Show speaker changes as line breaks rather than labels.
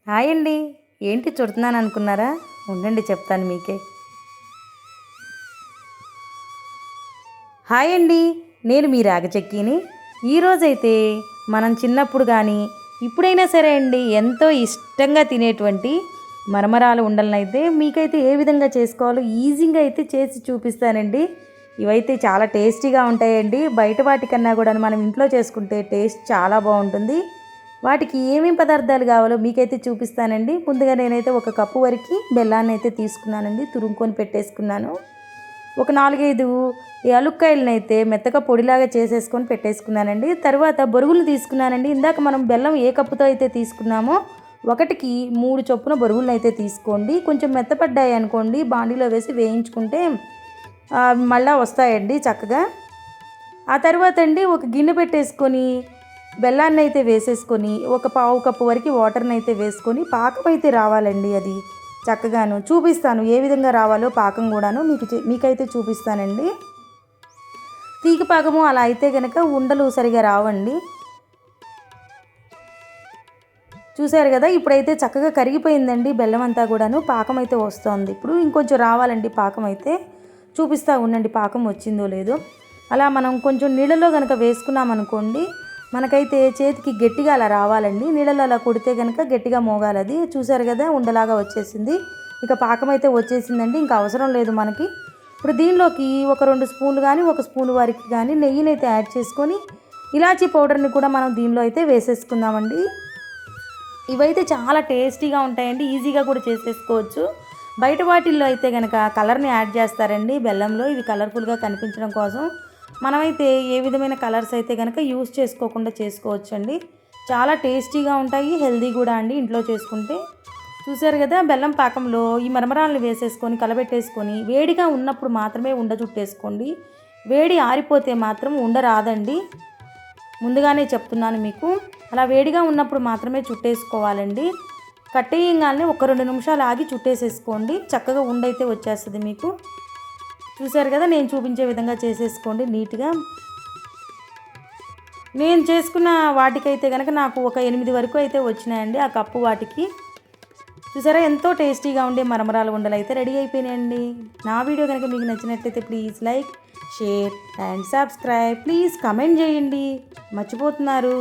Hi అండి. ఏంటి చుడుతున్నాను అనుకున్నారా? ఉండండి చెప్తాను మీకే. హాయ్ అండి, నేను మీ రాగచెక్కిని. ఈరోజైతే మనం చిన్నప్పుడు కానీ ఇప్పుడైనా సరే అండి ఎంతో ఇష్టంగా తినేటువంటి మరమరాలు ఉండలనైతే మీకైతే ఏ విధంగా చేసుకోవాలో ఈజీగా అయితే చేసి చూపిస్తానండి. ఇవైతే చాలా టేస్టీగా ఉంటాయండి. బయట వాటికన్నా కూడా మనం ఇంట్లో చేసుకుంటే టేస్ట్ చాలా బాగుంటుంది. వాటికి ఏమేమి పదార్థాలు కావాలో మీకైతే చూపిస్తానండి. ముందుగా నేనైతే ఒక కప్పు వరకు బెల్లాన్ని అయితే తీసుకున్నానండి, తురుముకొని పెట్టేసుకున్నాను. ఒక 4-5 యాలుక్కాయలను అయితే మెత్తగా పొడిలాగా చేసేసుకొని పెట్టేసుకున్నానండి. తర్వాత బొరుగులు తీసుకున్నానండి. ఇందాక మనం బెల్లం ఏ కప్పుతో అయితే తీసుకున్నామో ఒకటికి 3 చొప్పున బొరుగులను అయితే తీసుకోండి. కొంచెం మెత్తపడ్డాయి అనుకోండి, బాండీలో వేసి వేయించుకుంటే మళ్ళీ వస్తాయండి చక్కగా. ఆ తర్వాత అండి ఒక గిన్నె పెట్టేసుకొని బెల్లాన్ని అయితే వేసేసుకొని ఒక పావు కప్పు వరకు వాటర్ని అయితే వేసుకొని పాకం అయితే రావాలండి. అది చక్కగాను చూపిస్తాను ఏ విధంగా రావాలో పాకం కూడాను మీకైతే చూపిస్తానండి. తీగ పాకము అలా అయితే కనుక ఉండలు సరిగా రావండి. చూసారు కదా, ఇప్పుడైతే చక్కగా కరిగిపోయిందండి బెల్లం అంతా కూడాను. పాకం అయితే వస్తుంది. ఇప్పుడు ఇంకొంచెం రావాలండి పాకం అయితే. చూపిస్తూ ఉండండి పాకం వచ్చిందో లేదో. అలా మనం కొంచెం నీళ్ళలో కనుక వేసుకున్నామనుకోండి, మనకైతే చేతికి గట్టిగా అలా రావాలండి. నీళ్ళలో అలా కొడితే కనుక గట్టిగా మోగాలి. అది చూసారు కదా, ఉండలాగా వచ్చేసింది. ఇక పాకం అయితే వచ్చేసిందండి, ఇంకా అవసరం లేదు మనకి. ఇప్పుడు దీనిలోకి ఒక 2 స్పూన్లు కానీ 1 స్పూన్ వరకు కానీ నెయ్యిని అయితే యాడ్ చేసుకొని ఇలాచీ పౌడర్ని కూడా మనం దీనిలో అయితే వేసేసుకుందామండి. ఇవైతే చాలా టేస్టీగా ఉంటాయండి, ఈజీగా కూడా చేసేసుకోవచ్చు. బయట వాటిల్లో అయితే కనుక కలర్ని యాడ్ చేస్తారండి బెల్లంలో, ఇవి కలర్ఫుల్గా కనిపించడం కోసం. మనమైతే ఏ విధమైన కలర్స్ అయితే కనుక యూస్ చేసుకోకుండా చేసుకోవచ్చండి. చాలా టేస్టీగా ఉంటాయి, హెల్దీ కూడా అండి ఇంట్లో చేసుకుంటే. చూసారు కదా, బెల్లం పాకంలో ఈ మరమరాలను వేసేసుకొని కలబెట్టేసుకొని వేడిగా ఉన్నప్పుడు మాత్రమే ఉండ చుట్టేసుకోండి. వేడి ఆరిపోతే మాత్రం ఉండ రాదండి, ముందుగానే చెప్తున్నాను మీకు. అలా వేడిగా ఉన్నప్పుడు మాత్రమే చుట్టేసుకోవాలండి. కట్టేయంగానే ఒక 2 నిమిషాలు ఆగి చుట్టేసేసుకోండి, చక్కగా ఉండైతే వచ్చేస్తుంది మీకు. చూసారు కదా, నేను చూపించే విధంగా చేసేసుకోండి నీట్గా. నేను చేసుకున్న వాటికైతే కనుక నాకు ఒక 8 వరకు అయితే వచ్చినాయండి ఆ కప్పు వాటికి. చూసారా, ఎంతో టేస్టీగా ఉండే మరమరాలు ఉండలు అయితే రెడీ అయిపోయినాయండి. నా వీడియో కనుక మీకు నచ్చినట్లయితే please like, share and subscribe. Please comment చేయండి, మర్చిపోతున్నారు.